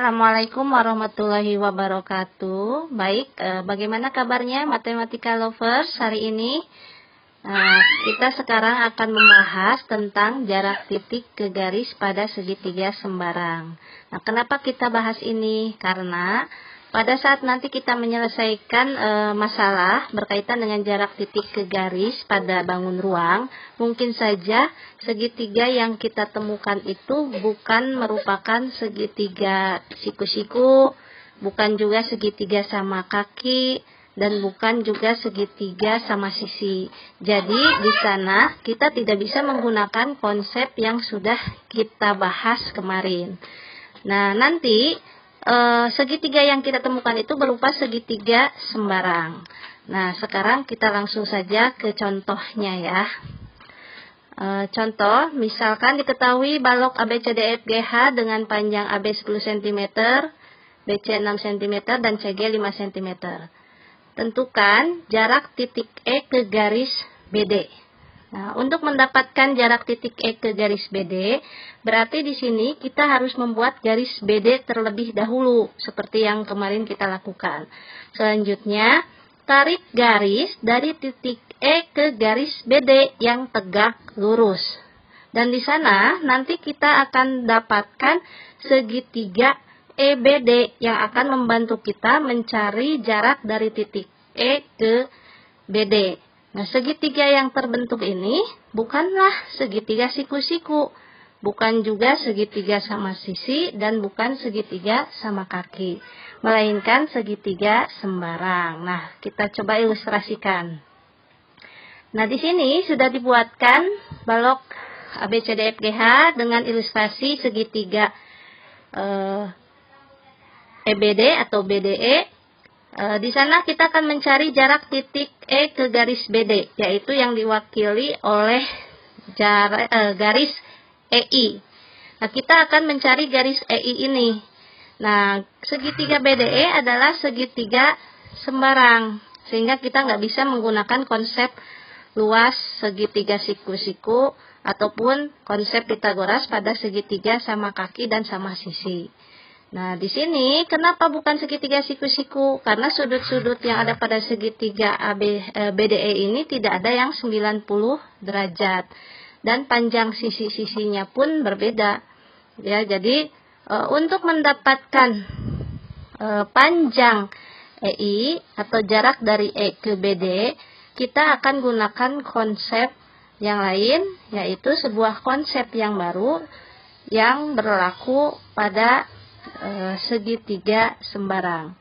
Assalamualaikum warahmatullahi wabarakatuh. Baik, bagaimana kabarnya matematika lovers hari ini? Kita sekarang akan membahas tentang jarak titik ke garis pada segitiga sembarang. Nah, kenapa kita bahas ini? Karena pada saat nanti kita menyelesaikan masalah berkaitan dengan jarak titik ke garis pada bangun ruang, mungkin saja segitiga yang kita temukan itu bukan merupakan segitiga siku-siku, bukan juga segitiga sama kaki, dan bukan juga segitiga sama sisi. Jadi di sana kita tidak bisa menggunakan konsep yang sudah kita bahas kemarin. Nah, nanti segitiga yang kita temukan itu berupa segitiga sembarang. Nah, sekarang kita langsung saja ke contohnya ya. Contoh, misalkan diketahui balok ABCDEFGH dengan panjang AB 10 cm, BC 6 cm, dan CG 5 cm. Tentukan jarak titik E ke garis BD. Nah, untuk mendapatkan jarak titik E ke garis BD, berarti di sini kita harus membuat garis BD terlebih dahulu, seperti yang kemarin kita lakukan. Selanjutnya, tarik garis dari titik E ke garis BD yang tegak lurus. Dan di sana nanti kita akan dapatkan segitiga EBD yang akan membantu kita mencari jarak dari titik E ke BD. Nah, segitiga yang terbentuk ini bukanlah segitiga siku-siku, bukan juga segitiga sama sisi, dan bukan segitiga sama kaki, melainkan segitiga sembarang. Nah, kita coba ilustrasikan. Nah, di sini sudah dibuatkan balok ABCDEFGH dengan ilustrasi segitiga EBD atau BDE. Di sana kita akan mencari jarak titik E ke garis BD, yaitu yang diwakili oleh garis EI. Nah, kita akan mencari garis EI ini. Nah, segitiga BDE adalah segitiga sembarang, sehingga kita nggak bisa menggunakan konsep luas segitiga siku-siku ataupun konsep Pitagoras pada segitiga sama kaki dan sama sisi. Nah, di sini kenapa bukan segitiga siku-siku? Karena sudut-sudut yang ada pada segitiga BDE ini tidak ada yang 90 derajat. Dan panjang sisi-sisinya pun berbeda. Ya, jadi untuk mendapatkan panjang EI atau jarak dari E ke BD, kita akan gunakan konsep yang lain, yaitu sebuah konsep yang baru yang berlaku pada segitiga sembarang.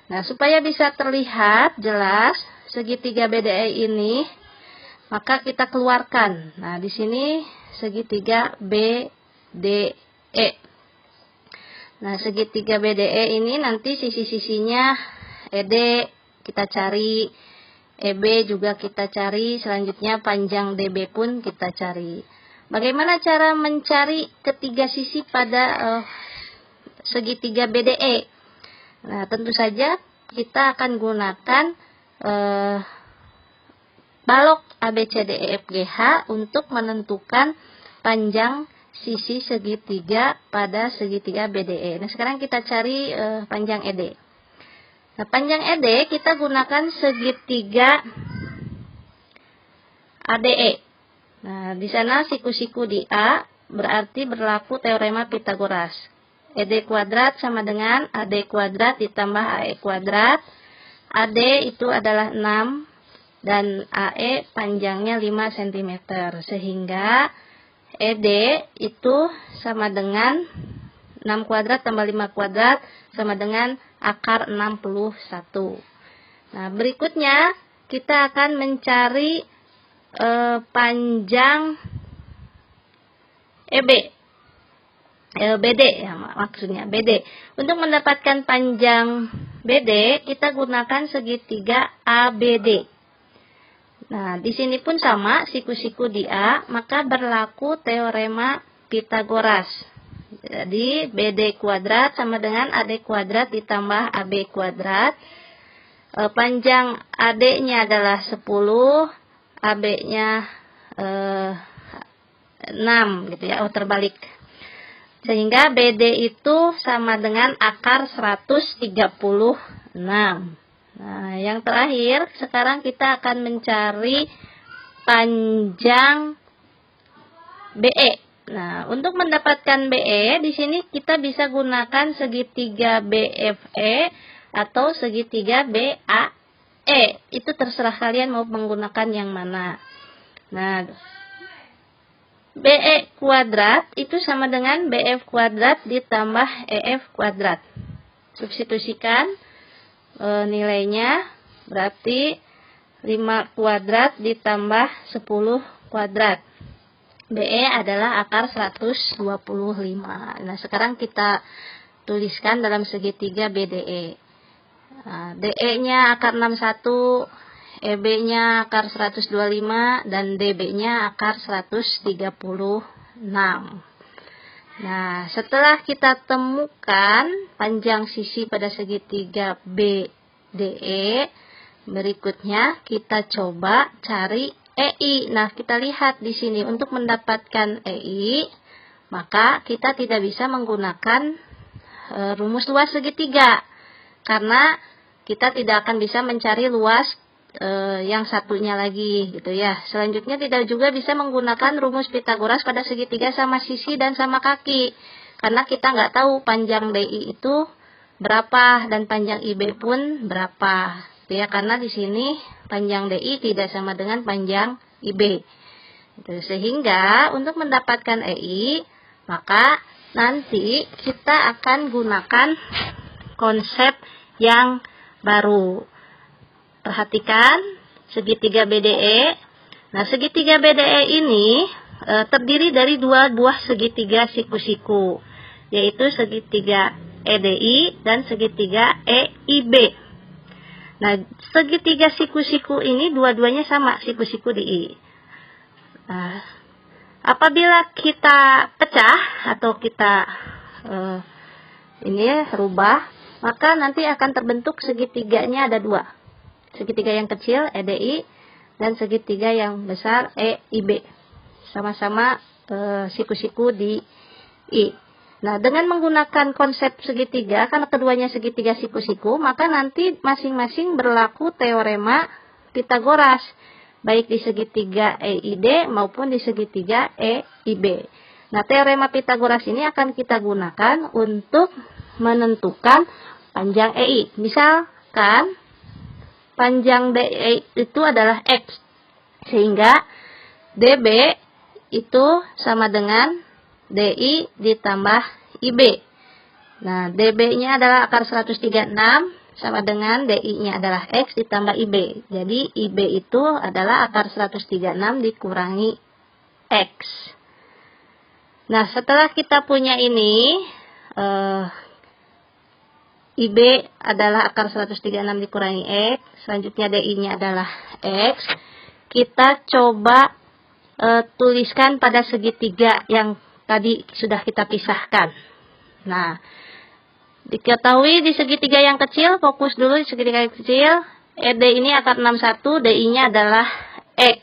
Nah, supaya bisa terlihat jelas segitiga BDE ini, maka kita keluarkan. Nah, di sini segitiga BDE. Nah, segitiga BDE ini nanti sisi-sisinya ED kita cari, EB juga kita cari, selanjutnya panjang DB pun kita cari. Bagaimana cara mencari ketiga sisi pada segitiga BDE? Nah, tentu saja kita akan gunakan balok ABCDEFGH untuk menentukan panjang sisi segitiga pada segitiga BDE. Nah, sekarang kita cari panjang ED. Nah, panjang ED kita gunakan segitiga ADE. Nah, di sana siku-siku di A berarti berlaku teorema Pitagoras. ED kuadrat sama dengan AD kuadrat ditambah AE kuadrat. AD itu adalah 6 dan AE panjangnya 5 cm. Sehingga ED itu sama dengan 6 kuadrat tambah 5 kuadrat sama dengan akar 61. Nah, berikutnya kita akan mencari panjang EB. BD ya, maksudnya BD. Untuk mendapatkan panjang BD, kita gunakan segitiga ABD. Nah, di sini pun sama, siku-siku di A, maka berlaku teorema Pitagoras. Jadi, BD kuadrat sama dengan AD kuadrat ditambah AB kuadrat. Panjang AD-nya adalah 10, AB-nya 6 gitu ya, terbalik. Sehingga BD itu sama dengan akar 136. Nah, yang terakhir, sekarang kita akan mencari panjang BE. Nah, untuk mendapatkan BE, di sini kita bisa gunakan segitiga BFE atau segitiga BAE. Itu terserah kalian mau menggunakan yang mana. Nah, BE kuadrat itu sama dengan BF kuadrat ditambah EF kuadrat. Substitusikan nilainya, berarti 5 kuadrat ditambah 10 kuadrat. BE adalah akar 125. Nah, sekarang kita tuliskan dalam segitiga BDE. Nah, DE-nya akar 61, EB-nya akar 125, dan DB-nya akar 136. Nah, setelah kita temukan panjang sisi pada segitiga BDE, berikutnya kita coba cari EI. Nah, kita lihat di sini untuk mendapatkan EI, maka kita tidak bisa menggunakan rumus luas segitiga, karena kita tidak akan bisa mencari luas yang satunya lagi gitu ya. Selanjutnya tidak juga bisa menggunakan rumus Pitagoras pada segitiga sama sisi dan sama kaki, karena kita nggak tahu panjang DI itu berapa dan panjang IB pun berapa gitu ya, karena di sini panjang DI tidak sama dengan panjang IB gitu. Sehingga untuk mendapatkan EI, maka nanti kita akan gunakan konsep yang baru. Perhatikan segitiga BDE. Nah, segitiga BDE ini terdiri dari dua buah segitiga siku-siku, yaitu segitiga EDI dan segitiga EIB. Nah, segitiga siku-siku ini dua-duanya sama siku-siku DI. Nah, apabila kita pecah atau kita rubah, maka nanti akan terbentuk segitiganya ada dua. Segitiga yang kecil EDI dan segitiga yang besar EIB. Sama-sama siku-siku di I. Nah, dengan menggunakan konsep segitiga, karena keduanya segitiga siku-siku, maka nanti masing-masing berlaku teorema Pitagoras, baik di segitiga EID maupun di segitiga EIB. Nah, teorema Pitagoras ini akan kita gunakan untuk menentukan panjang EI. Misalkan panjang DE itu adalah X, sehingga DB itu sama dengan DI ditambah IB. Nah, DB-nya adalah akar 136 sama dengan DI-nya adalah X ditambah IB. Jadi IB itu adalah akar 136 dikurangi X. Nah, setelah kita punya ini, IB adalah akar 136 dikurangi X, selanjutnya DI-nya adalah X. Kita coba tuliskan pada segitiga yang tadi sudah kita pisahkan. Nah, diketahui di segitiga yang kecil, fokus dulu di segitiga yang kecil, ED ini akar 61, DI-nya adalah X.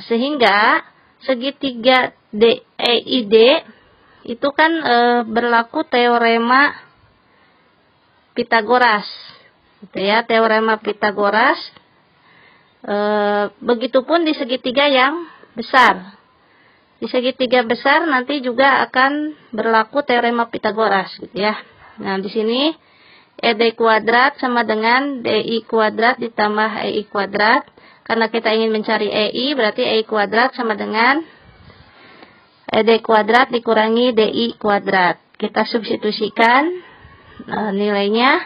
Sehingga segitiga DEID itu kan berlaku teorema Pitagoras, gitu ya, teorema Pitagoras. Begitupun di segitiga yang besar. Di segitiga besar nanti juga akan berlaku teorema Pitagoras, gitu ya. Nah, di sini ED kuadrat sama dengan DI kuadrat ditambah EI kuadrat. Karena kita ingin mencari EI, berarti EI kuadrat sama dengan ED kuadrat dikurangi DI kuadrat. Kita substitusikan nilainya.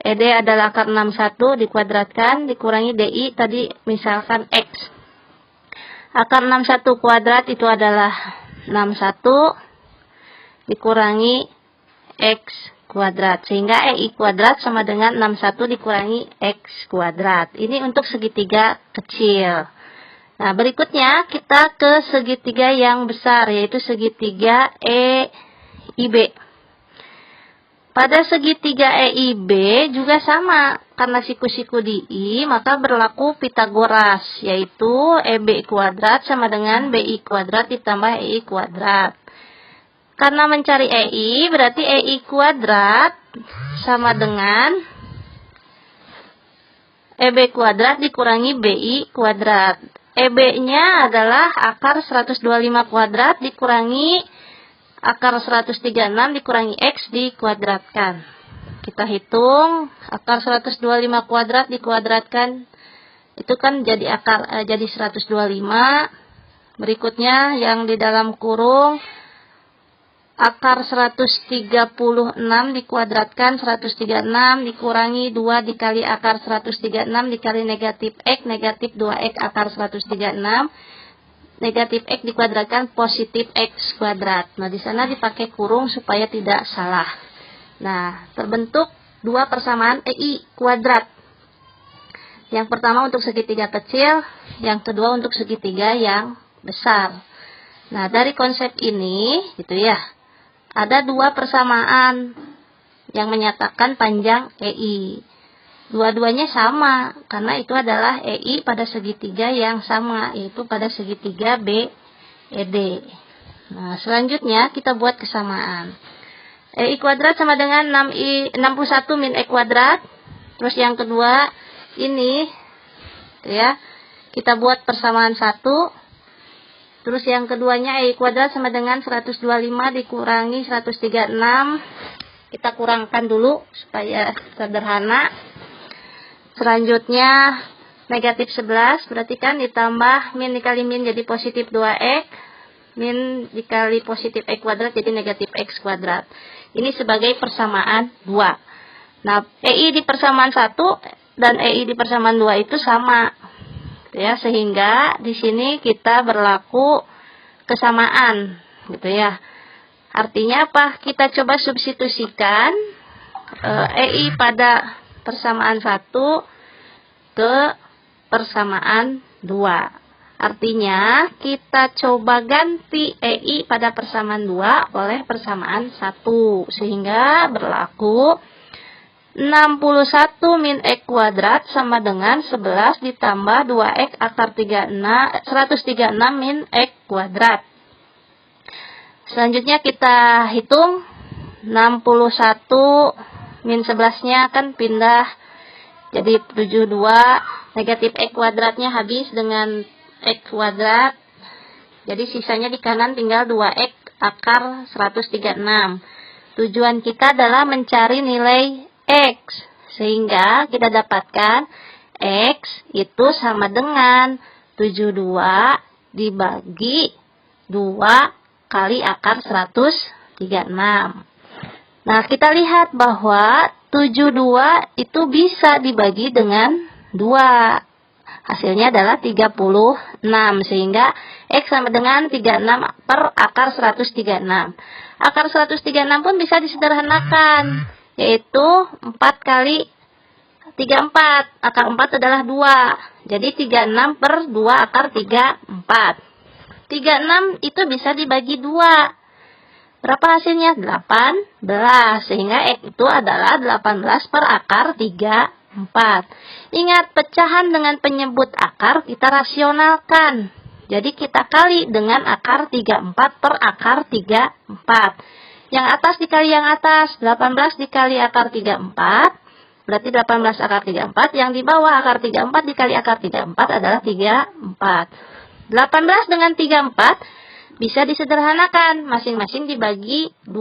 ED adalah akar 61 dikuadratkan dikurangi DI tadi misalkan X. Akar 61 kuadrat itu adalah 61 dikurangi X kuadrat. Sehingga EI kuadrat sama dengan 61 dikurangi X kuadrat. Ini untuk segitiga kecil. Nah, berikutnya kita ke segitiga yang besar, yaitu segitiga EIB. Pada segitiga EIB juga sama, karena siku-siku di I, maka berlaku Pitagoras, yaitu EB kuadrat sama dengan BI kuadrat ditambah EI kuadrat. Karena mencari EI, berarti EI kuadrat sama dengan EB kuadrat dikurangi BI kuadrat. EB-nya adalah akar 125 kuadrat dikurangi akar 136 dikurangi X dikuadratkan. Kita hitung akar 125 kuadrat dikuadratkan itu kan jadi jadi 125. Berikutnya yang di dalam kurung akar 136 dikuadratkan 136 dikurangi 2 dikali akar 136 dikali negatif X negatif 2X akar 136 negatif X dikuadratkan positif X kuadrat. Nah, di sana dipakai kurung supaya tidak salah. Nah, terbentuk dua persamaan EI kuadrat. Yang pertama untuk segitiga kecil, yang kedua untuk segitiga yang besar. Nah, dari konsep ini gitu ya. Ada dua persamaan yang menyatakan panjang EI. Dua-duanya sama, karena itu adalah EI pada segitiga yang sama, yaitu pada segitiga BED. Nah, selanjutnya kita buat kesamaan. EI kuadrat sama dengan 61 min E kuadrat. Terus yang kedua, ini, ya, kita buat persamaan 1. Terus yang keduanya EI kuadrat sama dengan 125 dikurangi 136. Kita kurangkan dulu supaya sederhana. Selanjutnya negatif 11 berarti kan ditambah min dikali min jadi positif 2X. Min dikali positif X kuadrat jadi negatif X kuadrat. Ini sebagai persamaan 2. Nah, EI di persamaan 1 dan EI di persamaan 2 itu sama. Ya, sehingga di sini kita berlaku kesamaan gitu ya. Artinya apa? Kita coba substitusikan EI pada persamaan 1 ke persamaan 2. Artinya kita coba ganti EI pada persamaan 2 oleh persamaan 1 sehingga berlaku 61 min X kuadrat sama dengan 11 ditambah 2X akar 136 min X kuadrat. Selanjutnya kita hitung 61 min 11-nya kan pindah jadi 72. Negatif X kuadratnya habis dengan X kuadrat. Jadi sisanya di kanan tinggal 2X akar 136. Tujuan kita adalah mencari nilai X, sehingga kita dapatkan X itu sama dengan 72 dibagi 2 kali akar 136. Nah, kita lihat bahwa 72 itu bisa dibagi dengan 2. Hasilnya adalah 36, sehingga X sama dengan 36 per akar 136. Akar 136 pun bisa disederhanakan, yaitu 4 kali 34. Akar 4 adalah 2. Jadi 36 per 2 akar 34. 36 itu bisa dibagi 2. Berapa hasilnya? 18. Sehingga X itu adalah 18 per akar 34. Ingat, pecahan dengan penyebut akar kita rasionalkan. Jadi kita kali dengan akar 34 per akar 34. Yang atas dikali yang atas, 18 dikali akar 34, berarti 18 akar 34. Yang di bawah akar 34 dikali akar 34 adalah 34. 18 dengan 34 bisa disederhanakan, masing-masing dibagi 2.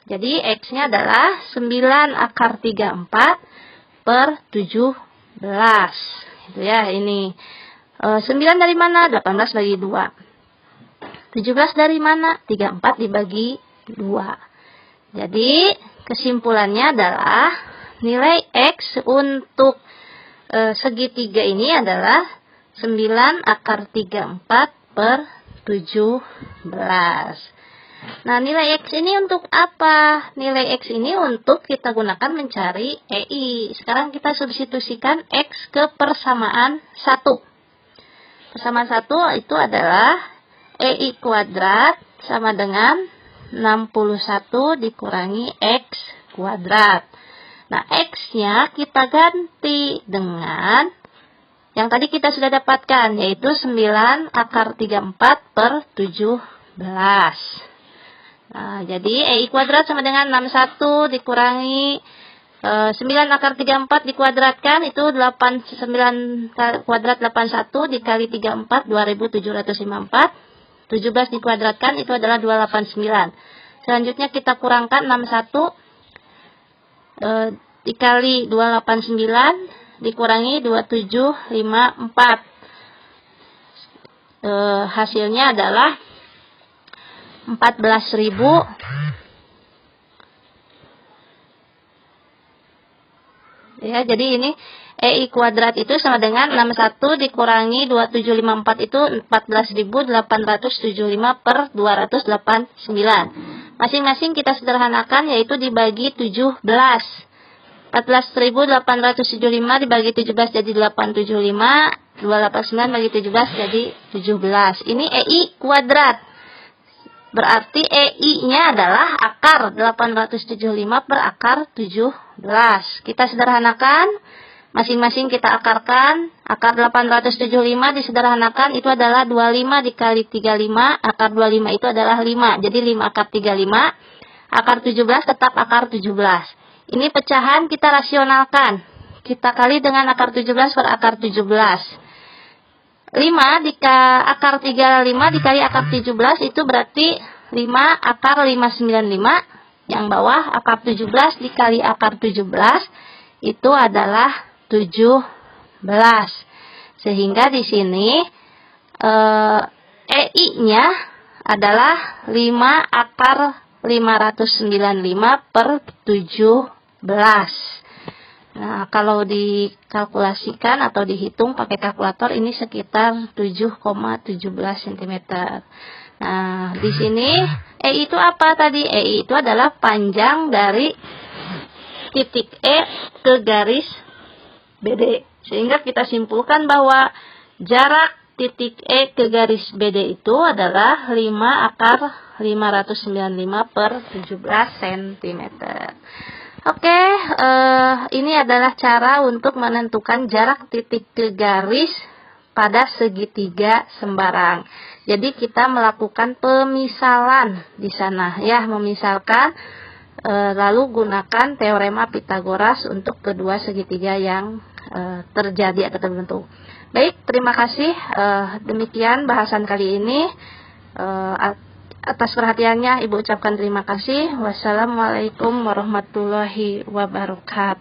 Jadi X-nya adalah 9 akar 34 per 17. Itu ya, ini. 9 dari mana? 18 bagi 2. 17 dari mana? 34 dibagi 2. Jadi kesimpulannya adalah nilai X untuk segitiga ini adalah 9 akar 34 per 17. Nah, nilai X ini untuk apa? Nilai X ini untuk kita gunakan mencari EI. Sekarang kita substitusikan X ke persamaan 1. Persamaan 1 itu adalah EI kuadrat sama dengan 61 dikurangi X kuadrat. Nah, X-nya kita ganti dengan yang tadi kita sudah dapatkan, yaitu 9 akar 34 per 17. Nah, jadi EI kuadrat sama dengan 61 dikurangi 9 akar 34 dikuadratkan, itu 9 kuadrat 81 dikali 34, 2754. 17 dikuadratkan, itu adalah 289. Selanjutnya kita kurangkan 61 dikali 289 dikurangi 2754. Hasilnya adalah 14.000. Ya, jadi ini EI kuadrat itu sama dengan 61 dikurangi 2754, itu 14.875 per 289. Masing-masing kita sederhanakan, yaitu dibagi 17. 14.875 dibagi 17 jadi 875. 289 bagi 17 jadi 17. Ini EI kuadrat. Berarti EI-nya adalah akar 875 per akar 17. Kita sederhanakan, masing-masing kita akarkan. Akar 875 disederhanakan, itu adalah 25 dikali 35. Akar 25 itu adalah 5. Jadi 5 akar 35. Akar 17 tetap akar 17. Ini pecahan kita rasionalkan. Kita kali dengan akar 17 per akar 17. 5 akar 35 dikali akar 17 itu berarti 5 akar 595. Yang bawah akar 17 dikali akar 17 itu adalah 17. Sehingga di sini EI-nya adalah 5 akar 595 per 17. Nah, kalau dikalkulasikan atau dihitung pakai kalkulator, ini sekitar 7,17 cm. Nah, di sini EI itu apa tadi? EI itu adalah panjang dari titik E ke garis BD. Sehingga kita simpulkan bahwa jarak titik E ke garis BD itu adalah 5 akar 595 per 17 cm. Oke, ini adalah cara untuk menentukan jarak titik ke garis pada segitiga sembarang. Jadi kita melakukan pemisalan di sana, ya, memisalkan, lalu gunakan teorema Pitagoras untuk kedua segitiga yang terjadi atau terbentuk. Baik, terima kasih. Demikian bahasan kali ini. Atas perhatiannya Ibu ucapkan terima kasih. Wassalamualaikum warahmatullahi wabarakatuh.